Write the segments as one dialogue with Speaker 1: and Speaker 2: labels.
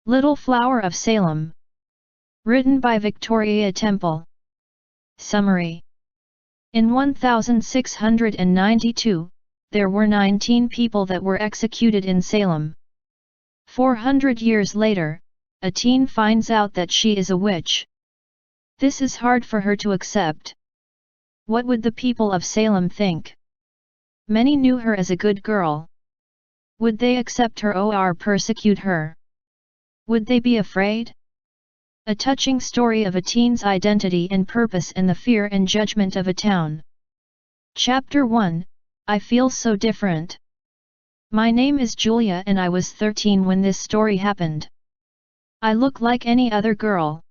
Speaker 1: Little Flower of Salem. Written by Victoria Temple. Summary. In 1692, there were 19 people that were executed in Salem. 400 years later, a teen finds out that she is a witch. This is hard for her to accept. What would the people of Salem think? Many knew her as a good girl. Would they accept her or persecute her? Would they be afraid? A touching story of a teen's identity and purpose and the fear and judgment of a town. Chapter 1, I Feel So Different. My name is Julia and I was 13 when this story happened. I look like any other girl.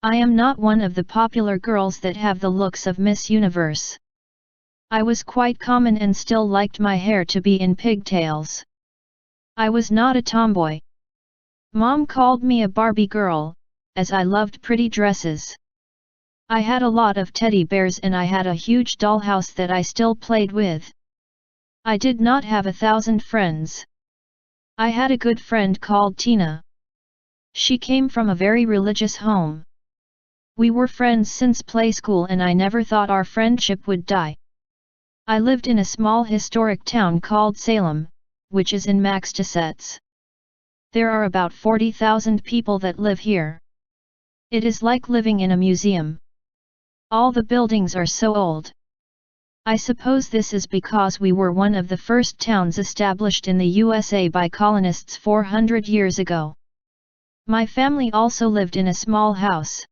Speaker 1: I am not one of the popular girls that have the looks of Miss Universe. I was quite common and still liked my hair to be in pigtails. I was not a tomboy. Mom called me a Barbie girl, as I loved pretty dresses. I had a lot of teddy bears and I had a huge dollhouse that I still played with. I did not have 1,000 friends. I had a good friend called Tina. She came from a very religious home. We were friends since playschool and I never thought our friendship would die. I lived in a small historic town called Salem, which is in Massachusetts. There are about 40,000 people that live here. It is like living in a museum. All the buildings are so old. I suppose this is because we were one of the first towns established in the USA by colonists 400 years ago. My family also lived in a small house.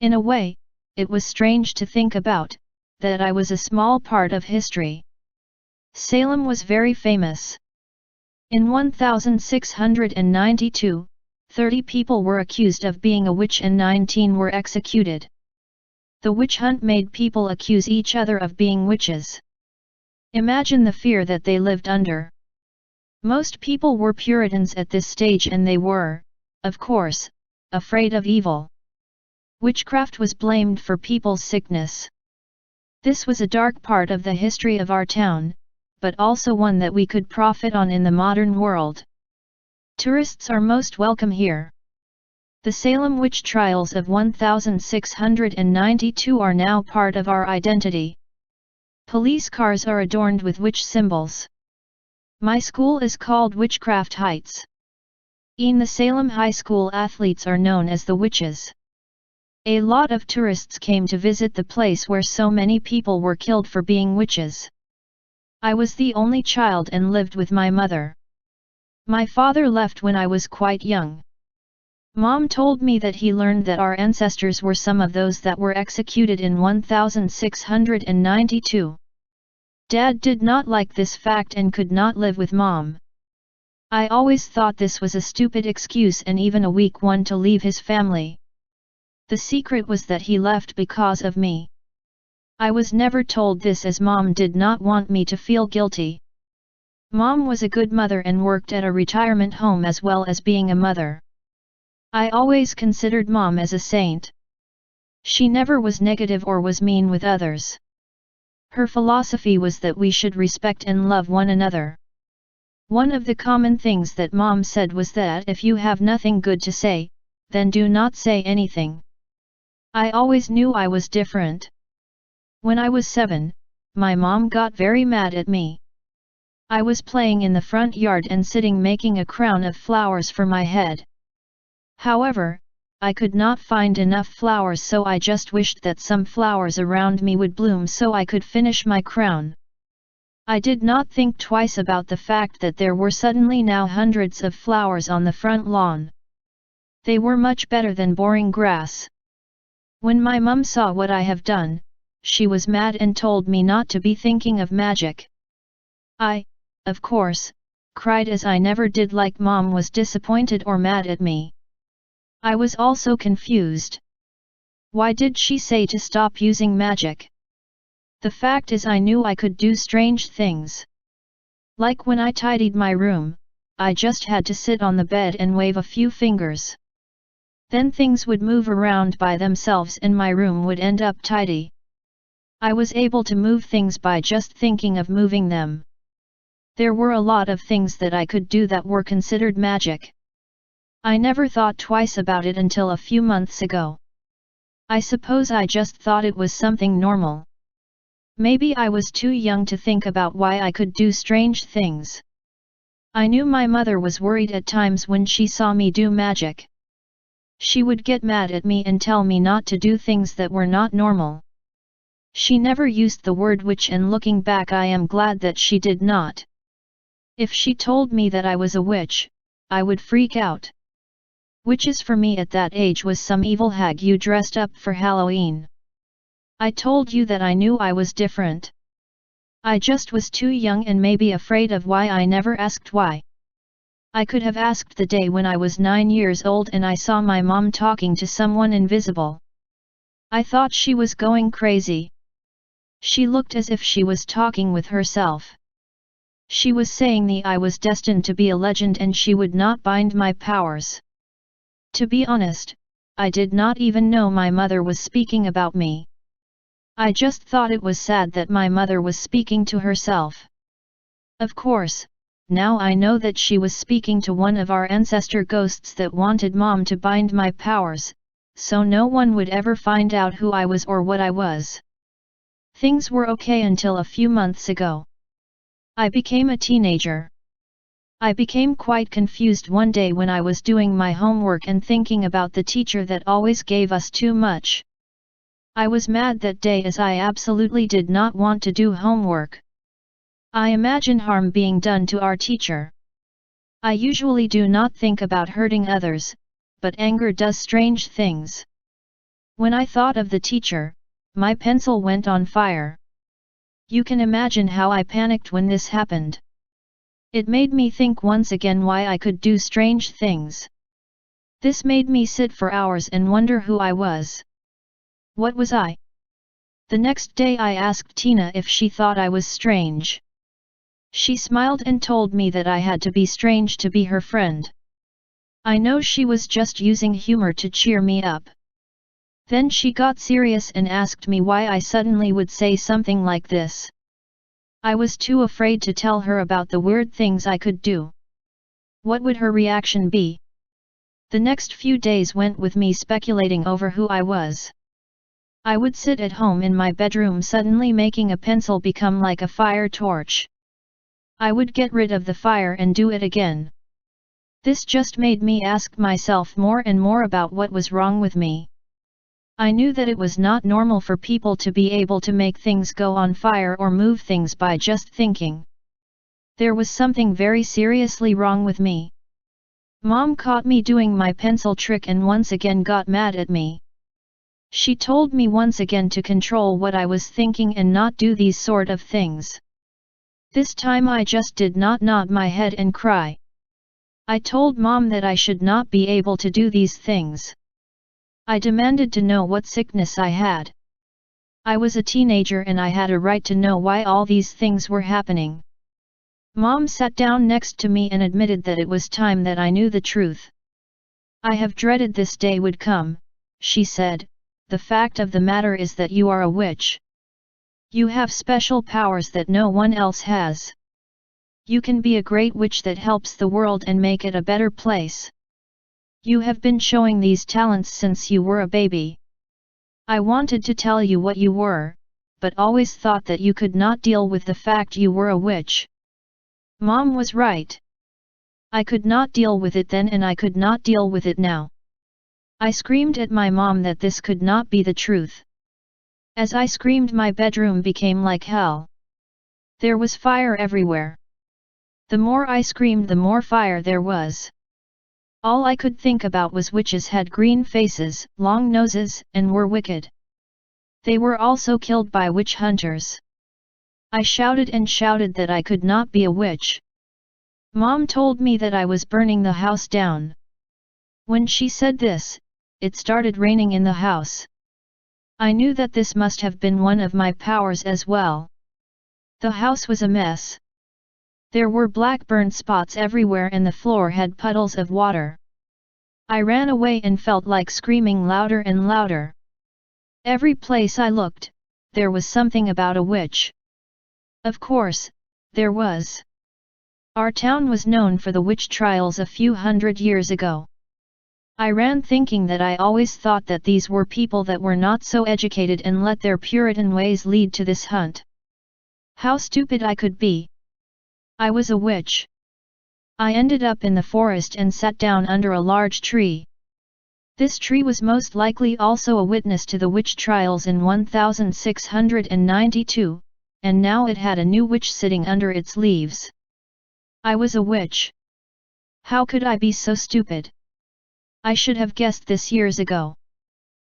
Speaker 1: In a way, it was strange to think about, that I was a small part of history. Salem was very famous. In 1692, 30 people were accused of being a witch and 19 were executed. The witch hunt made people accuse each other of being witches. Imagine the fear that they lived under. Most people were Puritans at this stage and they were, of course, afraid of evil. Witchcraft was blamed for people's sickness. This was a dark part of the history of our town, but also one that we could profit on in the modern world. Tourists are most welcome here. The Salem witch trials of 1692 are now part of our identity. Police cars are adorned with witch symbols. My school is called Witchcraft Heights. In the Salem High School athletes are known as the witches. A lot of tourists came to visit the place where so many people were killed for being witches. I was the only child and lived with my mother. My father left when I was quite young. Mom told me that he learned that our ancestors were some of those that were executed in 1692. Dad did not like this fact and could not live with Mom. I always thought this was a stupid excuse and even a weak one to leave his family. The secret was that he left because of me. I was never told this as Mom did not want me to feel guilty. Mom was a good mother and worked at a retirement home as well as being a mother. I always considered Mom as a saint. She never was negative or was mean with others. Her philosophy was that we should respect and love one another. One of the common things that Mom said was that if you have nothing good to say, then do not say anything. I always knew I was different. When I was 7, my mom got very mad at me. I was playing in the front yard and sitting making a crown of flowers for my head. However, I could not find enough flowers, so I just wished that some flowers around me would bloom so I could finish my crown. I did not think twice about the fact that there were suddenly now hundreds of flowers on the front lawn. They were much better than boring grass. When my mum saw what I have done, she was mad and told me not to be thinking of magic. I, of course, cried as I never did, like Mom was disappointed or mad at me. I was also confused. Why did she say to stop using magic? The fact is I knew I could do strange things. Like when I tidied my room, I just had to sit on the bed and wave a few fingers. Then things would move around by themselves and my room would end up tidy. I was able to move things by just thinking of moving them. There were a lot of things that I could do that were considered magic. I never thought twice about it until a few months ago. I suppose I just thought it was something normal. Maybe I was too young to think about why I could do strange things. I knew my mother was worried at times when she saw me do magic. She would get mad at me and tell me not to do things that were not normal. She never used the word witch, and looking back I am glad that she did not. If she told me that I was a witch, I would freak out. Witches for me at that age was some evil hag you dressed up for Halloween. I told you that I knew I was different. I just was too young and maybe afraid of why I never asked why. I could have asked the day when I was 9 years old and I saw my mom talking to someone invisible. I thought she was going crazy. She looked as if she was talking with herself. She was saying I was destined to be a legend and she would not bind my powers. To be honest, I did not even know my mother was speaking about me. I just thought it was sad that my mother was speaking to herself. Of course, now I know that she was speaking to one of our ancestor ghosts that wanted Mom to bind my powers, so no one would ever find out who I was or what I was. Things were okay until a few months ago. I became a teenager. I became quite confused one day when I was doing my homework and thinking about the teacher that always gave us too much. I was mad that day as I absolutely did not want to do homework. I imagine harm being done to our teacher. I usually do not think about hurting others, but anger does strange things. When I thought of the teacher, my pencil went on fire. You can imagine how I panicked when this happened. It made me think once again why I could do strange things. This made me sit for hours and wonder who I was. What was I? The next day I asked Tina if she thought I was strange. She smiled and told me that I had to be strange to be her friend. I know she was just using humor to cheer me up. Then she got serious and asked me why I suddenly would say something like this. I was too afraid to tell her about the weird things I could do. What would her reaction be? The next few days went with me speculating over who I was. I would sit at home in my bedroom suddenly making a pencil become like a fire torch. I would get rid of the fire and do it again. This just made me ask myself more and more about what was wrong with me. I knew that it was not normal for people to be able to make things go on fire or move things by just thinking. There was something very seriously wrong with me. Mom caught me doing my pencil trick and once again got mad at me. She told me once again to control what I was thinking and not do these sort of things. This time I just did not nod my head and cry. I told Mom that I should not be able to do these things. I demanded to know what sickness I had. I was a teenager and I had a right to know why all these things were happening. Mom sat down next to me and admitted that it was time that I knew the truth. I have dreaded this day would come, she said. The fact of the matter is that you are a witch. You have special powers that no one else has. You can be a great witch that helps the world and make it a better place. You have been showing these talents since you were a baby. I wanted to tell you what you were, but always thought that you could not deal with the fact you were a witch. Mom was right. I could not deal with it then and I could not deal with it now. I screamed at my mom that this could not be the truth. As I screamed, my bedroom became like hell. There was fire everywhere. The more I screamed, the more fire there was. All I could think about was witches had green faces, long noses, and were wicked. They were also killed by witch hunters. I shouted and shouted that I could not be a witch. Mom told me that I was burning the house down. When she said this, it started raining in the house. I knew that this must have been one of my powers as well. The house was a mess. There were black burn spots everywhere and the floor had puddles of water. I ran away and felt like screaming louder and louder. Every place I looked, there was something about a witch. Of course, there was. Our town was known for the witch trials a few hundred years ago. I ran thinking that I always thought that these were people that were not so educated and let their Puritan ways lead to this hunt. How stupid I could be. I was a witch. I ended up in the forest and sat down under a large tree. This tree was most likely also a witness to the witch trials in 1692, and now it had a new witch sitting under its leaves. I was a witch. How could I be so stupid? I should have guessed this years ago.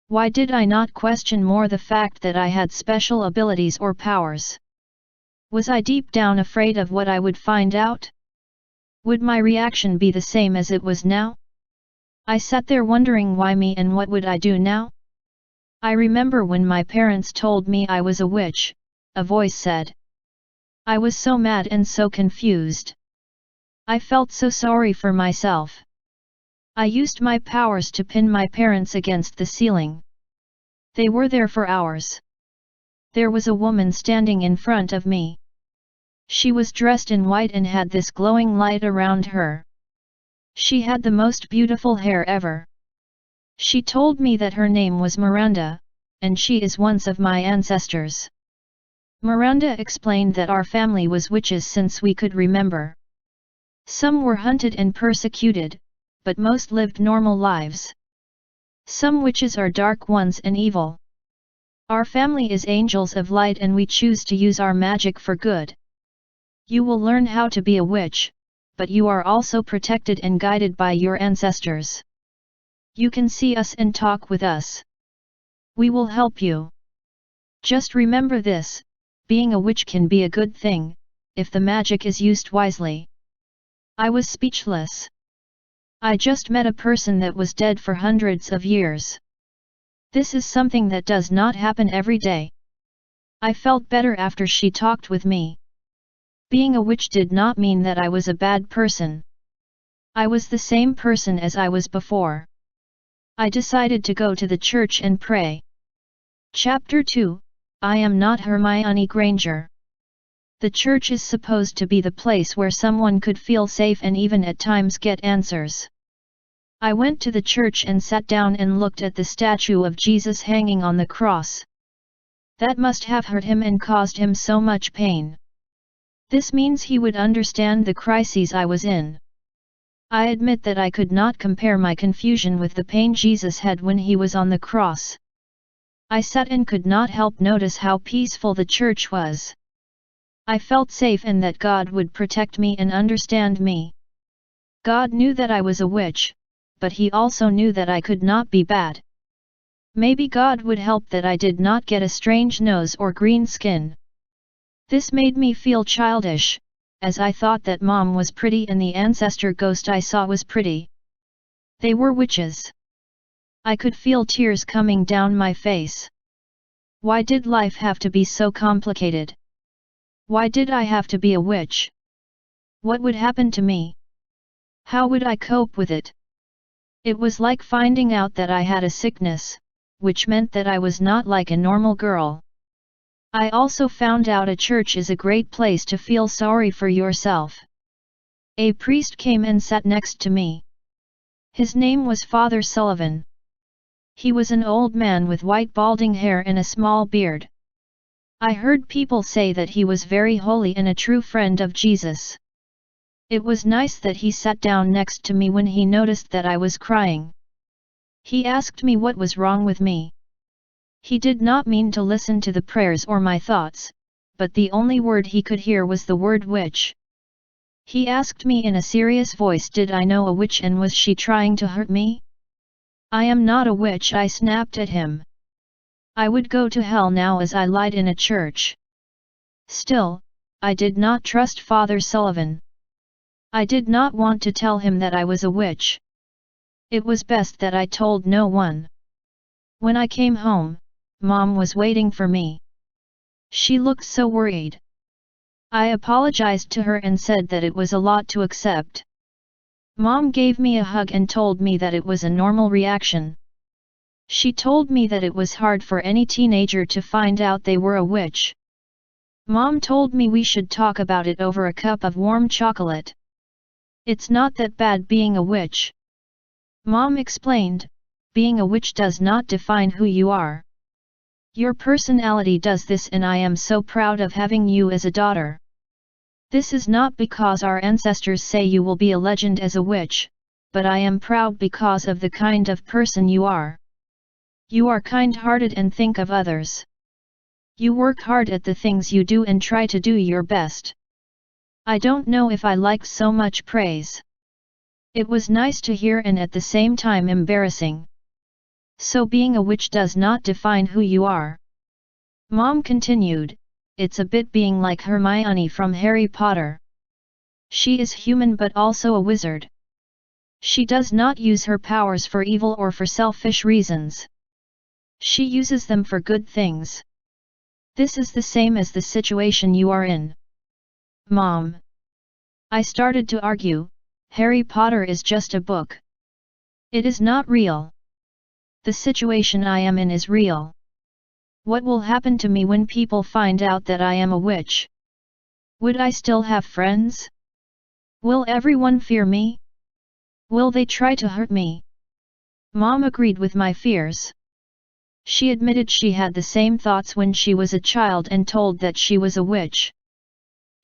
Speaker 1: Why did I not question more the fact that I had special abilities or powers? Was I deep down afraid of what I would find out? Would my reaction be the same as it was now? I sat there wondering why me and what would I do now? I remember when my parents told me I was a witch, a voice said. I was so mad and so confused. I felt so sorry for myself. I used my powers to pin my parents against the ceiling. They were there for hours. There was a woman standing in front of me. She was dressed in white and had this glowing light around her. She had the most beautiful hair ever. She told me that her name was Miranda, and she is one of my ancestors. Miranda explained that our family was witches since we could remember. Some were hunted and persecuted, but most lived normal lives. Some witches are dark ones and evil. Our family is angels of light and we choose to use our magic for good. You will learn how to be a witch, but you are also protected and guided by your ancestors. You can see us and talk with us. We will help you. Just remember this, being a witch can be a good thing, if the magic is used wisely. I was speechless. I just met a person that was dead for hundreds of years. This is something that does not happen every day. I felt better after she talked with me. Being a witch did not mean that I was a bad person. I was the same person as I was before. I decided to go to the church and pray. Chapter 2, I am not Hermione Granger. The church is supposed to be the place where someone could feel safe and even at times get answers. I went to the church and sat down and looked at the statue of Jesus hanging on the cross. That must have hurt him and caused him so much pain. This means he would understand the crises I was in. I admit that I could not compare my confusion with the pain Jesus had when he was on the cross. I sat and could not help notice how peaceful the church was. I felt safe and that God would protect me and understand me. God knew that I was a witch, but he also knew that I could not be bad. Maybe God would help that I did not get a strange nose or green skin. This made me feel childish, as I thought that Mom was pretty and the ancestor ghost I saw was pretty. They were witches. I could feel tears coming down my face. Why did life have to be so complicated? Why did I have to be a witch? What would happen to me? How would I cope with it? It was like finding out that I had a sickness, which meant that I was not like a normal girl. I also found out a church is a great place to feel sorry for yourself. A priest came and sat next to me. His name was Father Sullivan. He was an old man with white balding hair and a small beard. I heard people say that he was very holy and a true friend of Jesus. It was nice that he sat down next to me when he noticed that I was crying. He asked me what was wrong with me. He did not mean to listen to the prayers or my thoughts, but the only word he could hear was the word witch. He asked me in a serious voice, did I know a witch and was she trying to hurt me? I am not a witch, I snapped at him. I would go to hell now as I lied in a church. Still, I did not trust Father Sullivan. I did not want to tell him that I was a witch. It was best that I told no one. When I came home, Mom was waiting for me. She looked so worried. I apologized to her and said that it was a lot to accept. Mom gave me a hug and told me that it was a normal reaction. She told me that it was hard for any teenager to find out they were a witch. Mom told me we should talk about it over a cup of warm chocolate. It's not that bad being a witch. Mom explained, being a witch does not define who you are. Your personality does this, and I am so proud of having you as a daughter. This is not because our ancestors say you will be a legend as a witch, but I am proud because of the kind of person you are. You are kind-hearted and think of others. You work hard at the things you do and try to do your best. I don't know if I liked so much praise. It was nice to hear and at the same time embarrassing. So being a witch does not define who you are. Mom continued, it's a bit being like Hermione from Harry Potter. She is human but also a wizard. She does not use her powers for evil or for selfish reasons. She uses them for good things. This is the same as the situation you are in. Mom. I started to argue, Harry Potter is just a book. It is not real. The situation I am in is real. What will happen to me when people find out that I am a witch? Would I still have friends? Will everyone fear me? Will they try to hurt me? Mom agreed with my fears. She admitted she had the same thoughts when she was a child and told that she was a witch.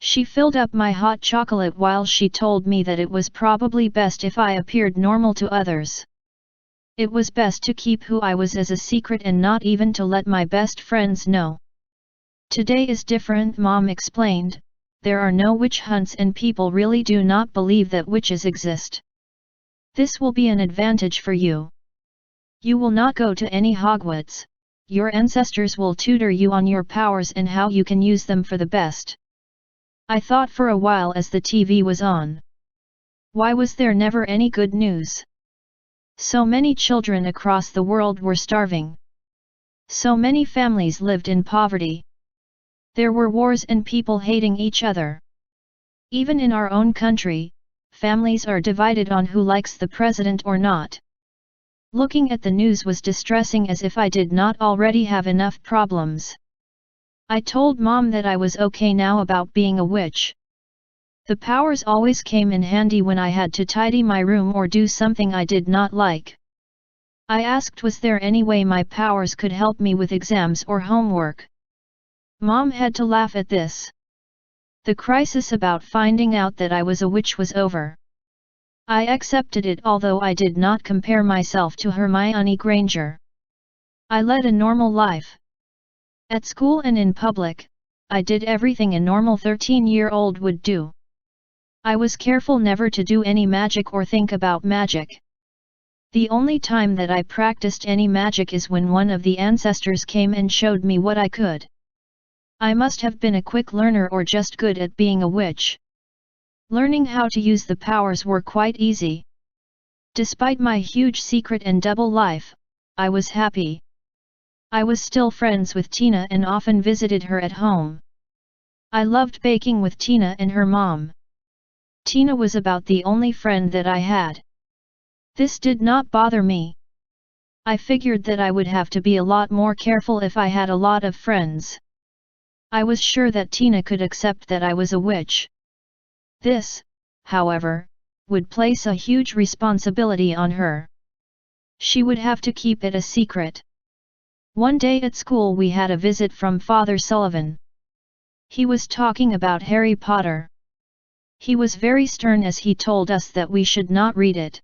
Speaker 1: She filled up my hot chocolate while she told me that it was probably best if I appeared normal to others. It was best to keep who I was as a secret and not even to let my best friends know. Today is different, Mom explained. There are no witch hunts and people really do not believe that witches exist. This will be an advantage for you. You will not go to any Hogwarts. Your ancestors will tutor you on your powers and how you can use them for the best. I thought for a while as the TV was on. Why was there never any good news? So many children across the world were starving. So many families lived in poverty. There were wars and people hating each other. Even in our own country, families are divided on who likes the president or not. Looking at the news was distressing, as if I did not already have enough problems. I told Mom that I was okay now about being a witch. The powers always came in handy when I had to tidy my room or do something I did not like. I asked was there any way my powers could help me with exams or homework. Mom had to laugh at this. The crisis about finding out that I was a witch was over. I accepted it, although I did not compare myself to Hermione Granger. I led a normal life. At school and in public, I did everything a normal 13-year-old would do. I was careful never to do any magic or think about magic. The only time that I practiced any magic is when one of the ancestors came and showed me what I could. I must have been a quick learner or just good at being a witch. Learning how to use the powers were quite easy. Despite my huge secret and double life, I was happy. I was still friends with Tina and often visited her at home. I loved baking with Tina and her mom. Tina was about the only friend that I had. This did not bother me. I figured that I would have to be a lot more careful if I had a lot of friends. I was sure that Tina could accept that I was a witch. This, however, would place a huge responsibility on her. She would have to keep it a secret. One day at school we had a visit from Father Sullivan. He was talking about Harry Potter. He was very stern as he told us that we should not read it.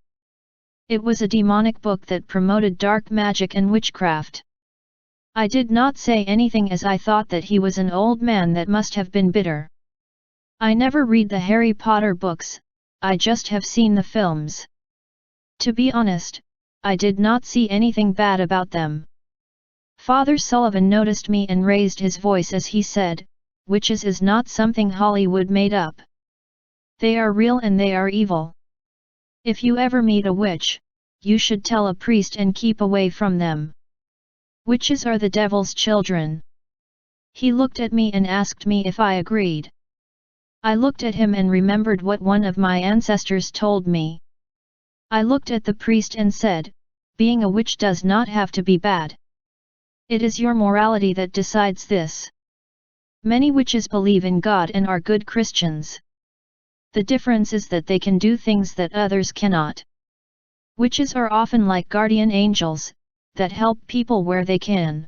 Speaker 1: It was a demonic book that promoted dark magic and witchcraft. I did not say anything as I thought that he was an old man that must have been bitter. I never read the Harry Potter books, I just have seen the films. To be honest, I did not see anything bad about them. Father Sullivan noticed me and raised his voice as he said, "Witches is not something Hollywood made up. They are real and they are evil. If you ever meet a witch, you should tell a priest and keep away from them. Witches are the devil's children." He looked at me and asked me if I agreed. I looked at him and remembered what one of my ancestors told me. I looked at the priest and said, "Being a witch does not have to be bad. It is your morality that decides this. Many witches believe in God and are good Christians. The difference is that they can do things that others cannot. Witches are often like guardian angels, that help people where they can.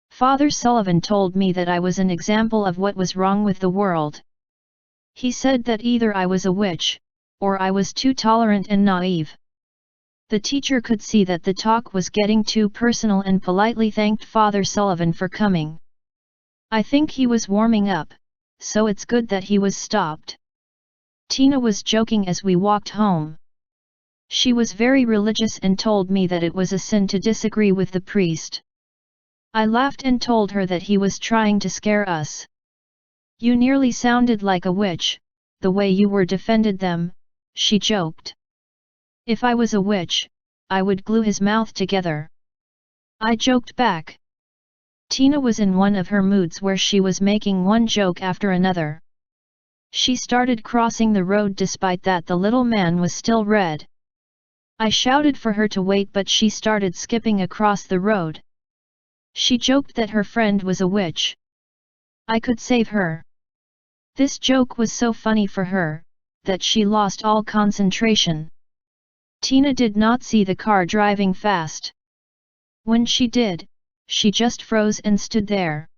Speaker 1: Father Sullivan told me that I was an example of what was wrong with the world. He said that either I was a witch, or I was too tolerant and naive. The teacher could see that the talk was getting too personal and politely thanked Father Sullivan for coming. I think he was warming up, so it's good that he was stopped. Tina was joking as we walked home. She was very religious and told me that it was a sin to disagree with the priest. I laughed and told her that he was trying to scare us. You nearly sounded like a witch, the way you were defended them, she joked. If I was a witch, I would glue his mouth together. I joked back. Tina was in one of her moods where she was making one joke after another. She started crossing the road despite that the little man was still red. I shouted for her to wait, but she started skipping across the road. She joked that her friend was a witch. I could save her. This joke was so funny for her, that she lost all concentration. Tina did not see the car driving fast. When she did, she just froze and stood there.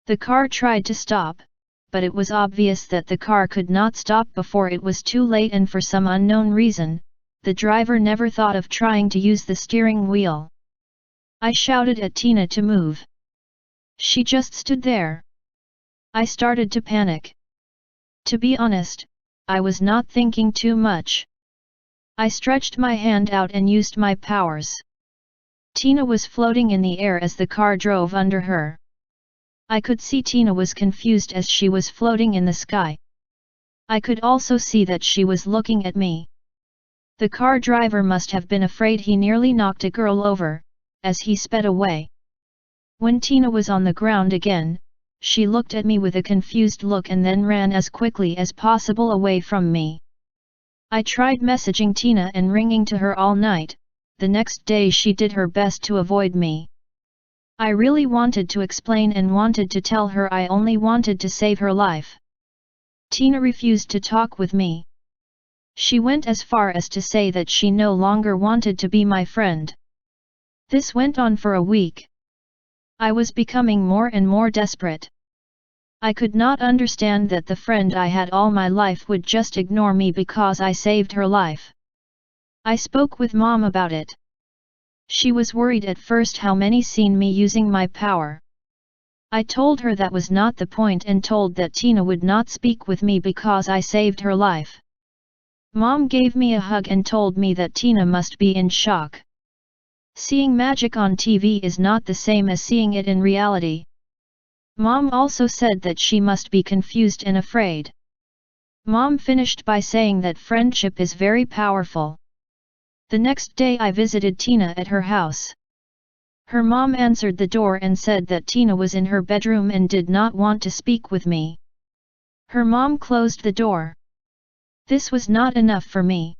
Speaker 1: The car tried to stop, but it was obvious that the car could not stop before it was too late, and for some unknown reason, the driver never thought of trying to use the steering wheel. I shouted at Tina to move. She just stood there. I started to panic. To be honest, I was not thinking too much. I stretched my hand out and used my powers. Tina was floating in the air as the car drove under her. I could see Tina was confused as she was floating in the sky. I could also see that she was looking at me. The car driver must have been afraid he nearly knocked a girl over, as he sped away. When Tina was on the ground again, she looked at me with a confused look and then ran as quickly as possible away from me. I tried messaging Tina and ringing to her all night. The next day she did her best to avoid me. I really wanted to explain and wanted to tell her I only wanted to save her life. Tina refused to talk with me. She went as far as to say that she no longer wanted to be my friend. This went on for a week. I was becoming more and more desperate. I could not understand that the friend I had all my life would just ignore me because I saved her life. I spoke with Mom about it. She was worried at first how many seen me using my power. I told her that was not the point and told that Tina would not speak with me because I saved her life. Mom gave me a hug and told me that Tina must be in shock. Seeing magic on TV is not the same as seeing it in reality. Mom also said that she must be confused and afraid. Mom finished by saying that friendship is very powerful. The next day I visited Tina at her house. Her mom answered the door and said that Tina was in her bedroom and did not want to speak with me. Her mom closed the door. This was not enough for me.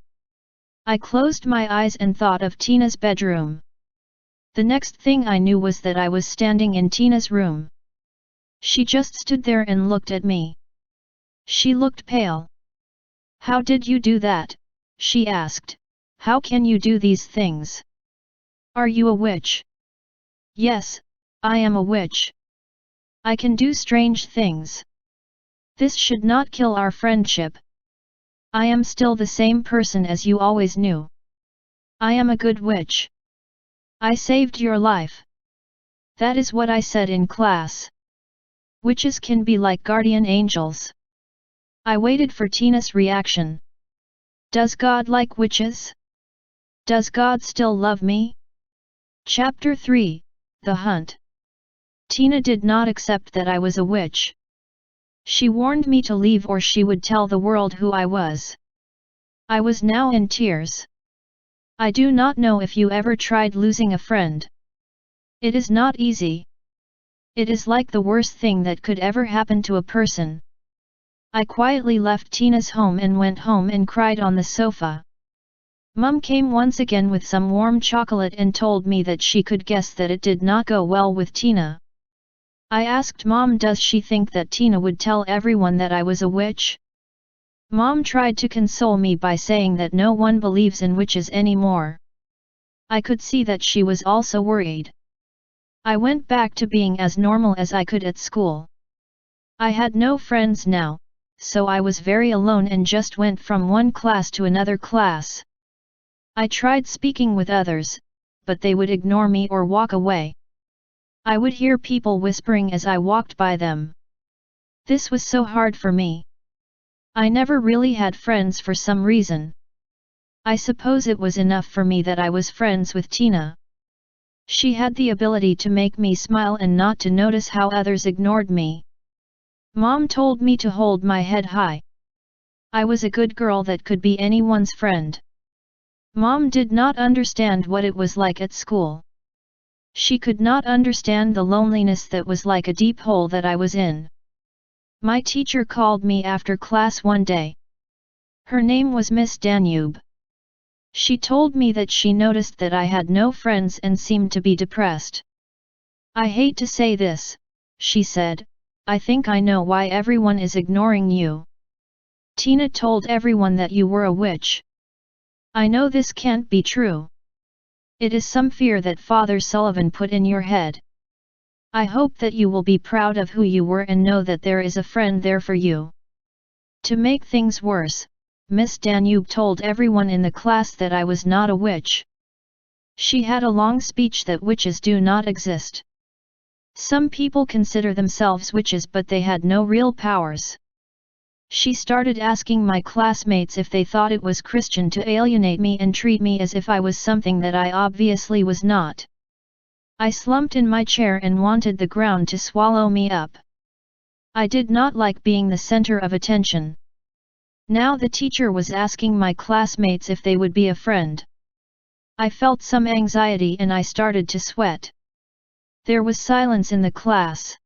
Speaker 1: I closed my eyes and thought of Tina's bedroom. The next thing I knew was that I was standing in Tina's room. She just stood there and looked at me. She looked pale. "How did you do that?" she asked. "How can you do these things? Are you a witch?" "Yes, I am a witch. I can do strange things. This should not kill our friendship. I am still the same person as you always knew. I am a good witch. I saved your life. That is what I said in class. Witches can be like guardian angels." I waited for Tina's reaction. Does God like witches? Does God still love me? Chapter 3, The Hunt. Tina did not accept that I was a witch. She warned me to leave or she would tell the world who I was. I was now in tears. I do not know if you ever tried losing a friend. It is not easy. It is like the worst thing that could ever happen to a person. I quietly left Tina's home and went home and cried on the sofa. Mum came once again with some warm chocolate and told me that she could guess that it did not go well with Tina. I asked Mom, does she think that Tina would tell everyone that I was a witch? Mom tried to console me by saying that no one believes in witches anymore. I could see that she was also worried. I went back to being as normal as I could at school. I had no friends now, so I was very alone and just went from one class to another class. I tried speaking with others, but they would ignore me or walk away. I would hear people whispering as I walked by them. This was so hard for me. I never really had friends for some reason. I suppose it was enough for me that I was friends with Tina. She had the ability to make me smile and not to notice how others ignored me. Mom told me to hold my head high. I was a good girl that could be anyone's friend. Mom did not understand what it was like at school. She could not understand the loneliness that was like a deep hole that I was in. My teacher called me after class one day. Her name was Miss Danube. She told me that she noticed that I had no friends and seemed to be depressed. I hate to say this, she said, I think I know why everyone is ignoring you. Tina told everyone that you were a witch. I know this can't be true. It is some fear that Father Sullivan put in your head. I hope that you will be proud of who you were and know that there is a friend there for you. To make things worse, Miss Danube told everyone in the class that I was not a witch. She had a long speech that witches do not exist. Some people consider themselves witches but they had no real powers. She started asking my classmates if they thought it was Christian to alienate me and treat me as if I was something that I obviously was not. I slumped in my chair and wanted the ground to swallow me up. I did not like being the center of attention. Now the teacher was asking my classmates if they would be a friend. I felt some anxiety and I started to sweat. There was silence in the class.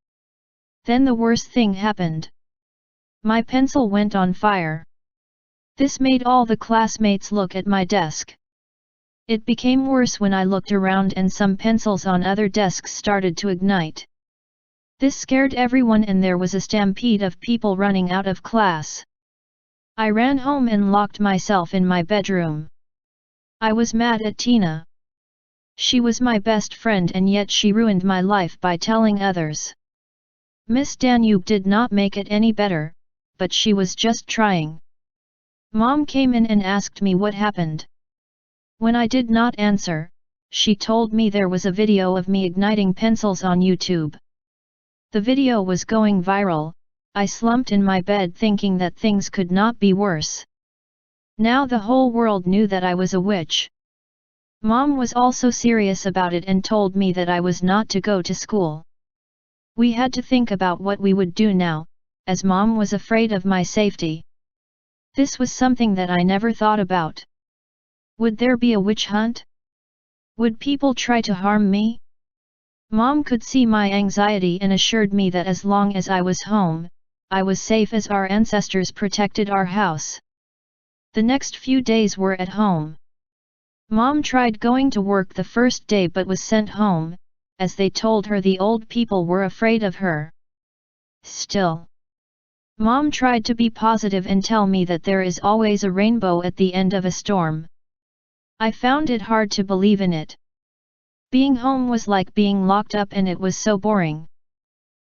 Speaker 1: Then the worst thing happened. My pencil went on fire. This made all the classmates look at my desk. It became worse when I looked around and some pencils on other desks started to ignite. This scared everyone and there was a stampede of people running out of class. I ran home and locked myself in my bedroom. I was mad at Tina. She was my best friend and yet she ruined my life by telling others. Miss Danube did not make it any better, but she was just trying. Mom came in and asked me what happened. When I did not answer, she told me there was a video of me igniting pencils on YouTube. The video was going viral. I slumped in my bed thinking that things could not be worse. Now the whole world knew that I was a witch. Mom was also serious about it and told me that I was not to go to school. We had to think about what we would do now, as Mom was afraid of my safety. This was something that I never thought about. Would there be a witch hunt? Would people try to harm me? Mom could see my anxiety and assured me that as long as I was home, I was safe as our ancestors protected our house. The next few days were at home. Mom tried going to work the first day but was sent home, as they told her the old people were afraid of her. Still, Mom tried to be positive and tell me that there is always a rainbow at the end of a storm. I found it hard to believe in it. Being home was like being locked up and it was so boring.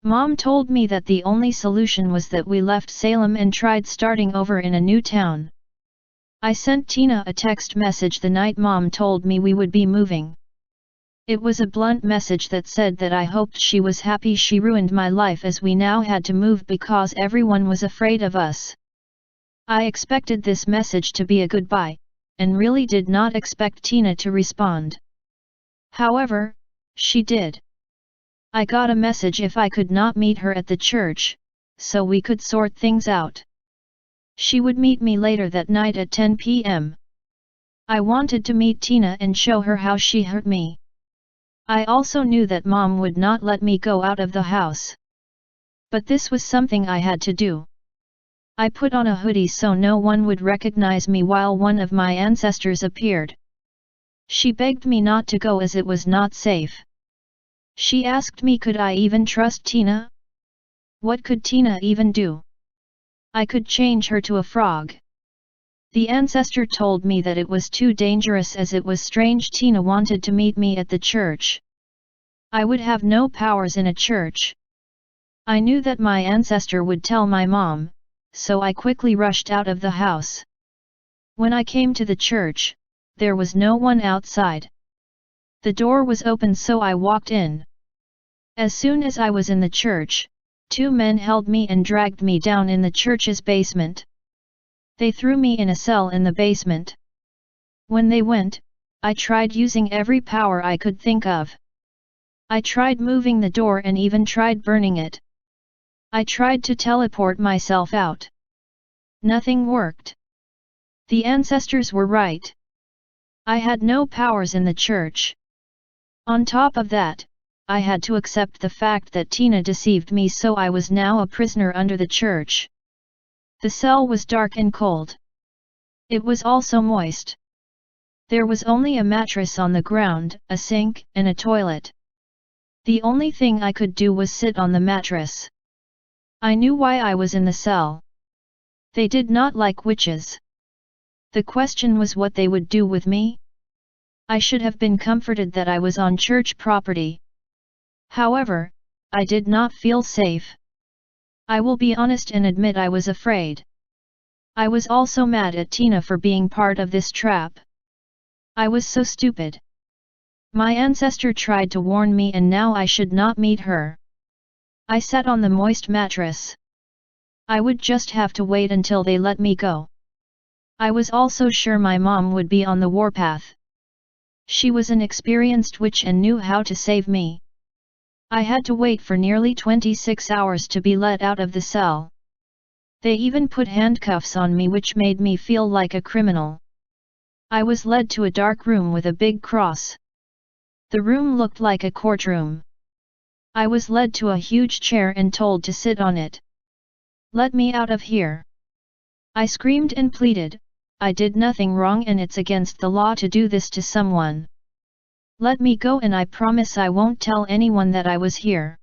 Speaker 1: Mom told me that the only solution was that we left Salem and tried starting over in a new town. I sent Tina a text message the night Mom told me we would be moving. It was a blunt message that said that I hoped she was happy she ruined my life as we now had to move because everyone was afraid of us. I expected this message to be a goodbye, and really did not expect Tina to respond. However, she did. I got a message if I could not meet her at the church, so we could sort things out. She would meet me later that night at 10 p.m. I wanted to meet Tina and show her how she hurt me. I also knew that Mom would not let me go out of the house. But this was something I had to do. I put on a hoodie so no one would recognize me while one of my ancestors appeared. She begged me not to go as it was not safe. She asked me could I even trust Tina? What could Tina even do? I could change her to a frog. The ancestor told me that it was too dangerous as it was strange Tina wanted to meet me at the church. I would have no powers in a church. I knew that my ancestor would tell my mom, so I quickly rushed out of the house. When I came to the church, there was no one outside. The door was open so I walked in. As soon as I was in the church, 2 men held me and dragged me down in the church's basement. They threw me in a cell in the basement. When they went, I tried using every power I could think of. I tried moving the door and even tried burning it. I tried to teleport myself out. Nothing worked. The ancestors were right. I had no powers in the church. On top of that, I had to accept the fact that Tina deceived me, so I was now a prisoner under the church. The cell was dark and cold. It was also moist. There was only a mattress on the ground, a sink, and a toilet. The only thing I could do was sit on the mattress. I knew why I was in the cell. They did not like witches. The question was what they would do with me. I should have been comforted that I was on church property. However, I did not feel safe. I will be honest and admit I was afraid. I was also mad at Tina for being part of this trap. I was so stupid. My ancestor tried to warn me and now I should not meet her. I sat on the moist mattress. I would just have to wait until they let me go. I was also sure my mom would be on the warpath. She was an experienced witch and knew how to save me. I had to wait for nearly 26 hours to be let out of the cell. They even put handcuffs on me, which made me feel like a criminal. I was led to a dark room with a big cross. The room looked like a courtroom. I was led to a huge chair and told to sit on it. Let me out of here. I screamed and pleaded, I did nothing wrong and it's against the law to do this to someone. Let me go and I promise I won't tell anyone that I was here.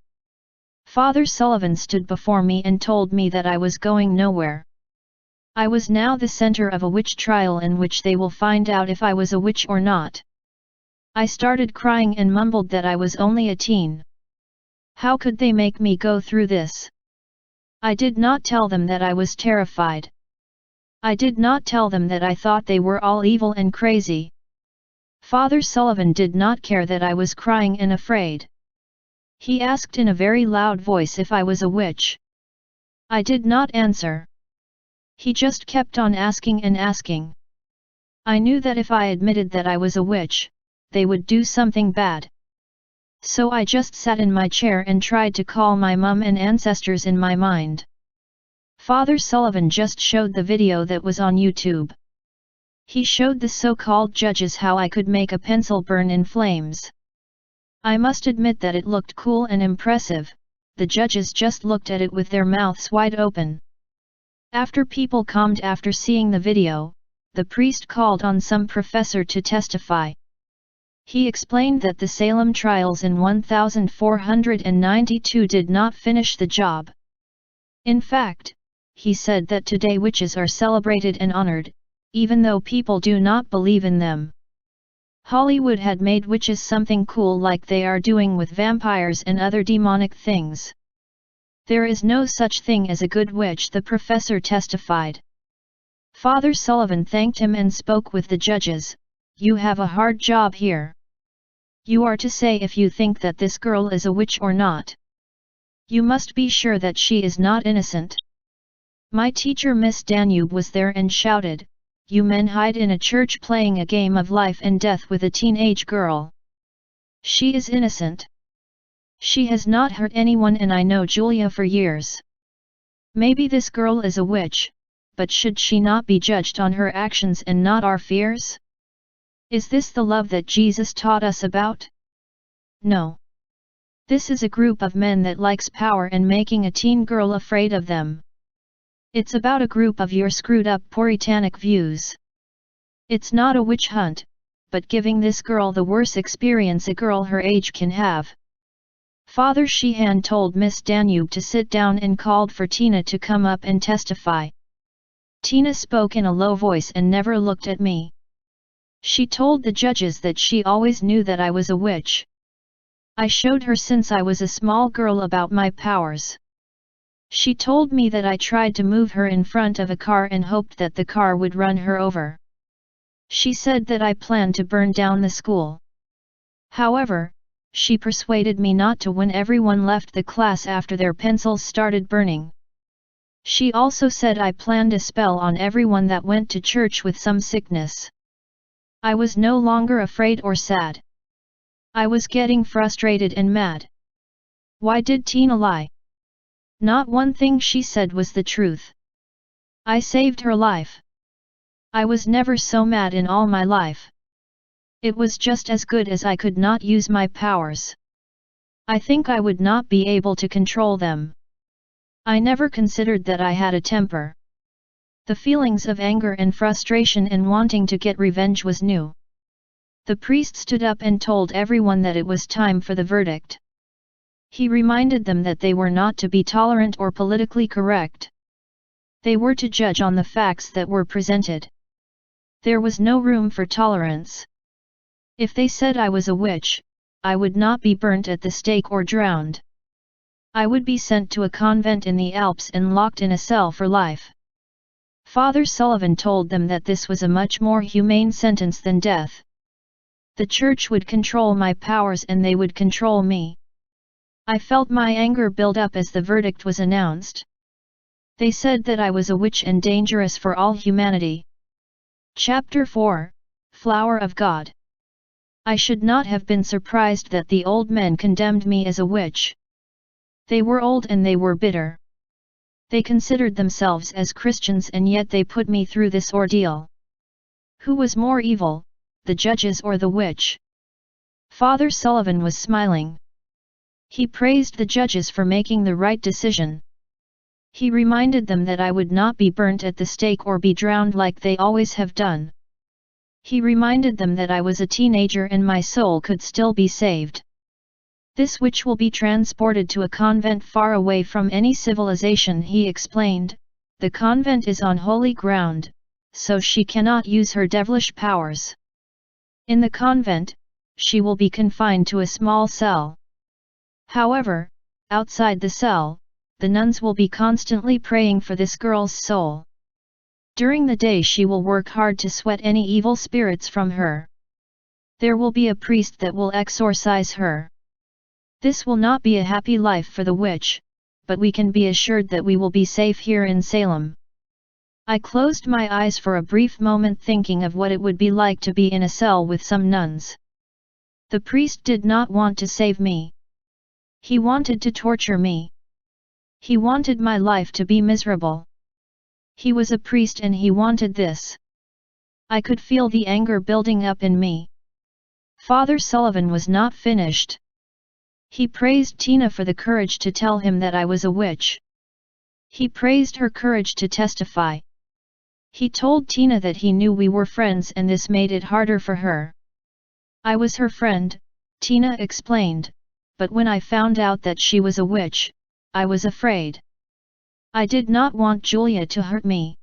Speaker 1: Father Sullivan stood before me and told me that I was going nowhere. I was now the center of a witch trial in which they will find out if I was a witch or not. I started crying and mumbled that I was only a teen. How could they make me go through this? I did not tell them that I was terrified. I did not tell them that I thought they were all evil and crazy. Father Sullivan did not care that I was crying and afraid. He asked in a very loud voice if I was a witch. I did not answer. He just kept on asking and asking. I knew that if I admitted that I was a witch, they would do something bad. So I just sat in my chair and tried to call my mum and ancestors in my mind. Father Sullivan just showed the video that was on YouTube. He showed the so-called judges how I could make a pencil burn in flames. I must admit that it looked cool and impressive. The judges just looked at it with their mouths wide open. After people calmed after seeing the video, the priest called on some professor to testify. He explained that the Salem trials in 1492 did not finish the job. In fact, he said that today witches are celebrated and honored, even though people do not believe in them. Hollywood had made witches something cool like they are doing with vampires and other demonic things. There is no such thing as a good witch, the professor testified. Father Sullivan thanked him and spoke with the judges. You have a hard job here. You are to say if you think that this girl is a witch or not. You must be sure that she is not innocent. My teacher Miss Danube was there and shouted, "You men hide in a church playing a game of life and death with a teenage girl. She is innocent. She has not hurt anyone and I know Julia for years. Maybe this girl is a witch, but should she not be judged on her actions and not our fears? Is this the love that Jesus taught us about? No. This is a group of men that likes power and making a teen girl afraid of them. It's about a group of your screwed up puritanic views. It's not a witch hunt, but giving this girl the worst experience a girl her age can have." Father Sheehan told Miss Danube to sit down and called for Tina to come up and testify. Tina spoke in a low voice and never looked at me. She told the judges that she always knew that I was a witch. I showed her since I was a small girl about my powers. She told me that I tried to move her in front of a car and hoped that the car would run her over. She said that I planned to burn down the school. However, she persuaded me not to when everyone left the class after their pencils started burning. She also said I planned a spell on everyone that went to church with some sickness. I was no longer afraid or sad. I was getting frustrated and mad. Why did Tina lie? Not one thing she said was the truth. I saved her life. I was never so mad in all my life. It was just as good as I could not use my powers. I think I would not be able to control them. I never considered that I had a temper. The feelings of anger and frustration and wanting to get revenge was new. The priest stood up and told everyone that it was time for the verdict. He reminded them that they were not to be tolerant or politically correct. They were to judge on the facts that were presented. There was no room for tolerance. If they said I was a witch, I would not be burnt at the stake or drowned. I would be sent to a convent in the Alps and locked in a cell for life. Father Sullivan told them that this was a much more humane sentence than death. The church would control my powers and they would control me. I felt my anger build up as the verdict was announced. They said that I was a witch and dangerous for all humanity. Chapter 4, Flower of God. I should not have been surprised that the old men condemned me as a witch. They were old and they were bitter. They considered themselves as Christians and yet they put me through this ordeal. Who was more evil, the judges or the witch? Father Sullivan was smiling. He praised the judges for making the right decision. He reminded them that I would not be burnt at the stake or be drowned like they always have done. He reminded them that I was a teenager and my soul could still be saved. This witch will be transported to a convent far away from any civilization, he explained. The convent is on holy ground, so she cannot use her devilish powers. In the convent, she will be confined to a small cell. However, outside the cell, the nuns will be constantly praying for this girl's soul. During the day she will work hard to sweat any evil spirits from her. There will be a priest that will exorcise her. This will not be a happy life for the witch, but we can be assured that we will be safe here in Salem. I closed my eyes for a brief moment thinking of what it would be like to be in a cell with some nuns. The priest did not want to save me. He wanted to torture me. He wanted my life to be miserable. He was a priest and he wanted this. I could feel the anger building up in me. Father Sullivan was not finished. He praised Tina for the courage to tell him that I was a witch. He praised her courage to testify. He told Tina that he knew we were friends and this made it harder for her. I was her friend, Tina explained, but when I found out that she was a witch, I was afraid. I did not want Julia to hurt me.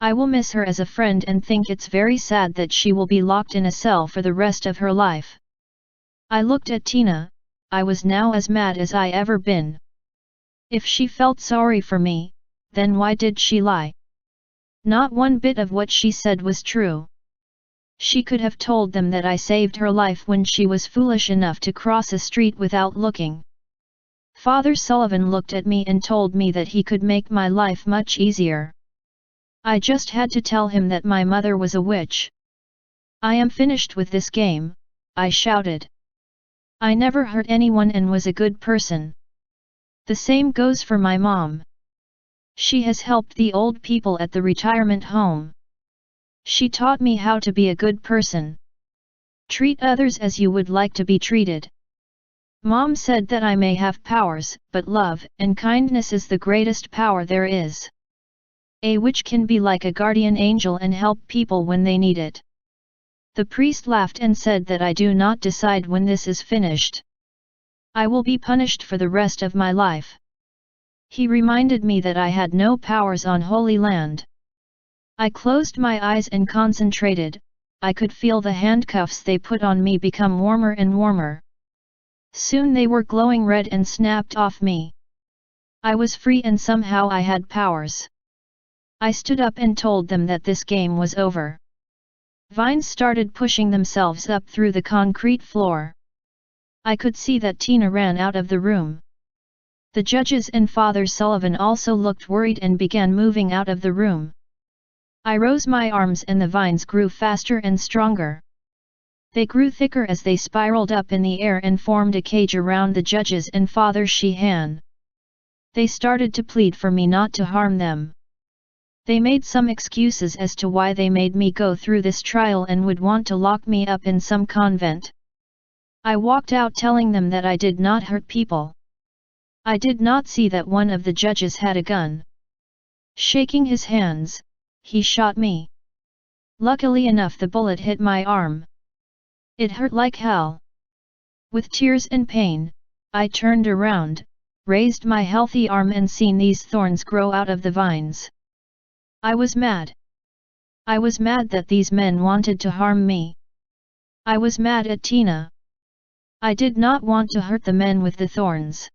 Speaker 1: I will miss her as a friend and think it's very sad that she will be locked in a cell for the rest of her life. I looked at Tina. I was now as mad as I ever been. If she felt sorry for me, then why did she lie? Not one bit of what she said was true. She could have told them that I saved her life when she was foolish enough to cross a street without looking. Father Sullivan looked at me and told me that he could make my life much easier. I just had to tell him that my mother was a witch. I am finished with this game, I shouted. I never hurt anyone and was a good person. The same goes for my mom. She has helped the old people at the retirement home. She taught me how to be a good person. Treat others as you would like to be treated. Mom said that I may have powers, but love and kindness is the greatest power there is. A witch can be like a guardian angel and help people when they need it. The priest laughed and said that I do not decide when this is finished. I will be punished for the rest of my life. He reminded me that I had no powers on Holy Land. I closed my eyes and concentrated. I could feel the handcuffs they put on me become warmer and warmer. Soon they were glowing red and snapped off me. I was free and somehow I had powers. I stood up and told them that this game was over. Vines started pushing themselves up through the concrete floor. I could see that Tina ran out of the room. The judges and Father Sullivan also looked worried and began moving out of the room. I rose my arms and the vines grew faster and stronger. They grew thicker as they spiraled up in the air and formed a cage around the judges and Father Sheehan. They started to plead for me not to harm them. They made some excuses as to why they made me go through this trial and would want to lock me up in some convent. I walked out telling them that I did not hurt people. I did not see that one of the judges had a gun. Shaking his hands, he shot me. Luckily enough the bullet hit my arm. It hurt like hell. With tears and pain, I turned around, raised my healthy arm and seen these thorns grow out of the vines. I was mad. I was mad that these men wanted to harm me. I was mad at Tina. I did not want to hurt the men with the thorns.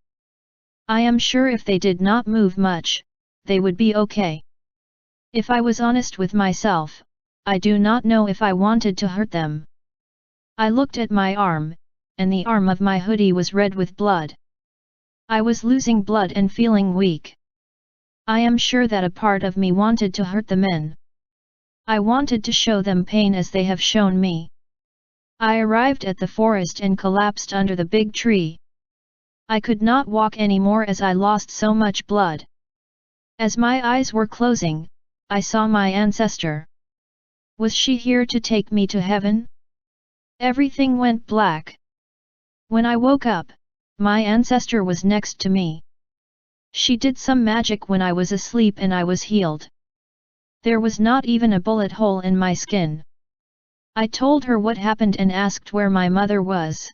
Speaker 1: I am sure if they did not move much, they would be okay. If I was honest with myself, I do not know if I wanted to hurt them. I looked at my arm, and the arm of my hoodie was red with blood. I was losing blood and feeling weak. I am sure that a part of me wanted to hurt the men. I wanted to show them pain as they have shown me. I arrived at the forest and collapsed under the big tree. I could not walk anymore as I lost so much blood. As my eyes were closing, I saw my ancestor. Was she here to take me to heaven? Everything went black. When I woke up, my ancestor was next to me. She did some magic when I was asleep and I was healed. There was not even a bullet hole in my skin. I told her what happened and asked where my mother was.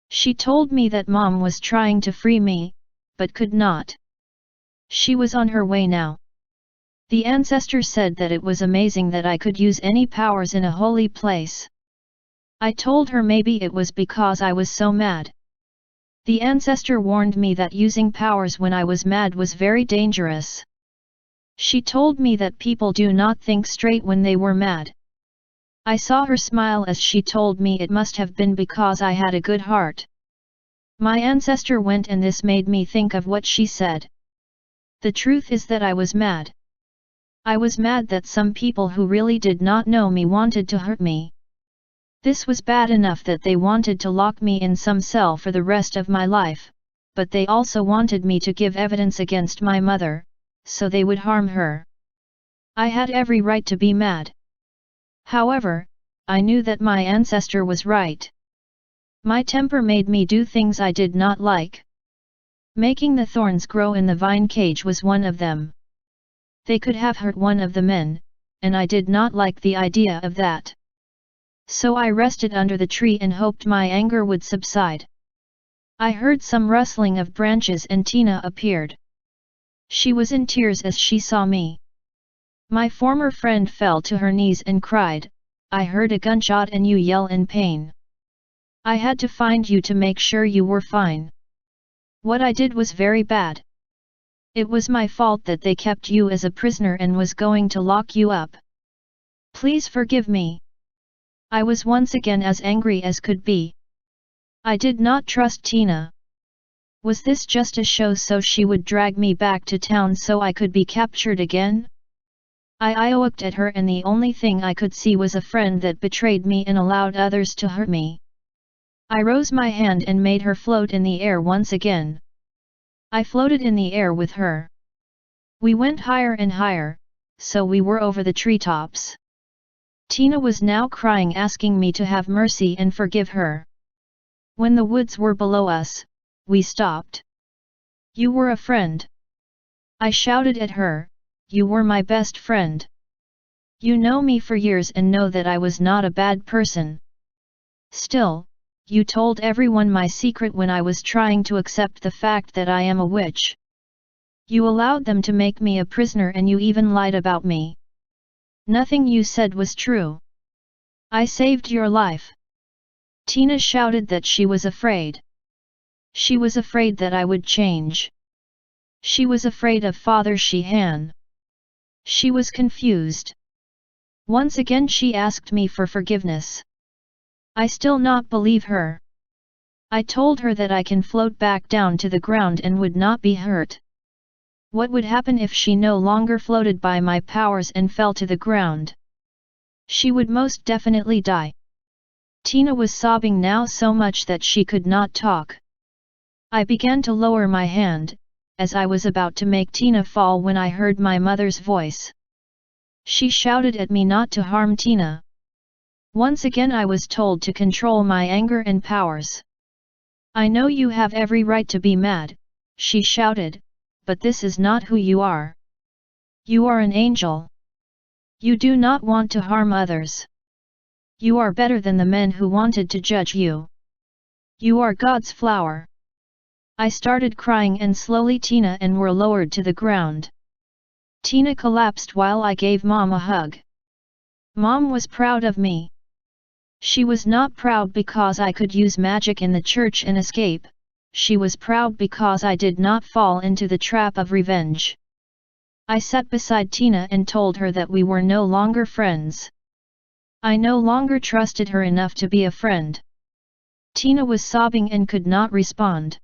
Speaker 1: She told me that Mom was trying to free me, but could not. She was on her way now. The ancestor said that it was amazing that I could use any powers in a holy place. I told her maybe it was because I was so mad. The ancestor warned me that using powers when I was mad was very dangerous. She told me that people do not think straight when they were mad. I saw her smile as she told me it must have been because I had a good heart. My ancestor went and this made me think of what she said. The truth is that I was mad. I was mad that some people who really did not know me wanted to hurt me. This was bad enough that they wanted to lock me in some cell for the rest of my life, but they also wanted me to give evidence against my mother, so they would harm her. I had every right to be mad. However, I knew that my ancestor was right. My temper made me do things I did not like. Making the thorns grow in the vine cage was one of them. They could have hurt one of the men, and I did not like the idea of that. So I rested under the tree and hoped my anger would subside. I heard some rustling of branches and Tina appeared. She was in tears as she saw me. My former friend fell to her knees and cried, "I heard a gunshot and you yell in pain. I had to find you to make sure you were fine. What I did was very bad. It was my fault that they kept you as a prisoner and was going to lock you up. Please forgive me." I was once again as angry as could be. I did not trust Tina. Was this just a show so she would drag me back to town so I could be captured again? I looked at her and the only thing I could see was a friend that betrayed me and allowed others to hurt me. I rose my hand and made her float in the air once again. I floated in the air with her. We went higher and higher, so we were over the treetops. Tina was now crying, asking me to have mercy and forgive her. When the woods were below us, we stopped. "You were a friend." I shouted at her, "You were my best friend. You know me for years and know that I was not a bad person. Still, you told everyone my secret when I was trying to accept the fact that I am a witch. You allowed them to make me a prisoner and you even lied about me. Nothing you said was true. I saved your life." Tina shouted that she was afraid. She was afraid that I would change. She was afraid of Father Sheehan. She was confused. Once again she asked me for forgiveness. I still not believe her. I told her that I can float back down to the ground and would not be hurt. What would happen if she no longer floated by my powers and fell to the ground? She would most definitely die. Tina was sobbing now so much that she could not talk. I began to lower my hand, as I was about to make Tina fall when I heard my mother's voice. She shouted at me not to harm Tina. Once again I was told to control my anger and powers. "I know you have every right to be mad," she shouted, "but this is not who you are. You are an angel. You do not want to harm others. You are better than the men who wanted to judge you. You are God's flower." I started crying and slowly Tina and were lowered to the ground. Tina collapsed while I gave Mom a hug. Mom was proud of me. She was not proud because I could use magic in the church and escape, she was proud because I did not fall into the trap of revenge. I sat beside Tina and told her that we were no longer friends. I no longer trusted her enough to be a friend. Tina was sobbing and could not respond.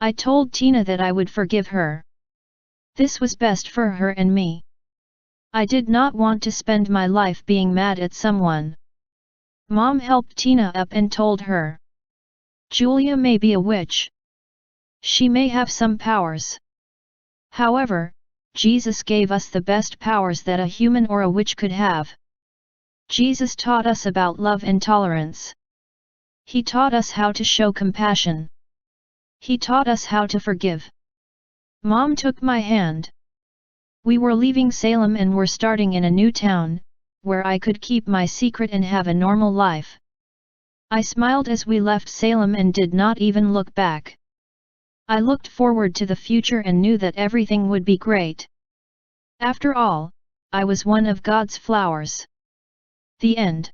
Speaker 1: I told Tina that I would forgive her. This was best for her and me. I did not want to spend my life being mad at someone. Mom helped Tina up and told her. "Julia may be a witch. She may have some powers. However, Jesus gave us the best powers that a human or a witch could have. Jesus taught us about love and tolerance. He taught us how to show compassion. He taught us how to forgive." Mom took my hand. We were leaving Salem and were starting in a new town, where I could keep my secret and have a normal life. I smiled as we left Salem and did not even look back. I looked forward to the future and knew that everything would be great. After all, I was one of God's flowers. The end.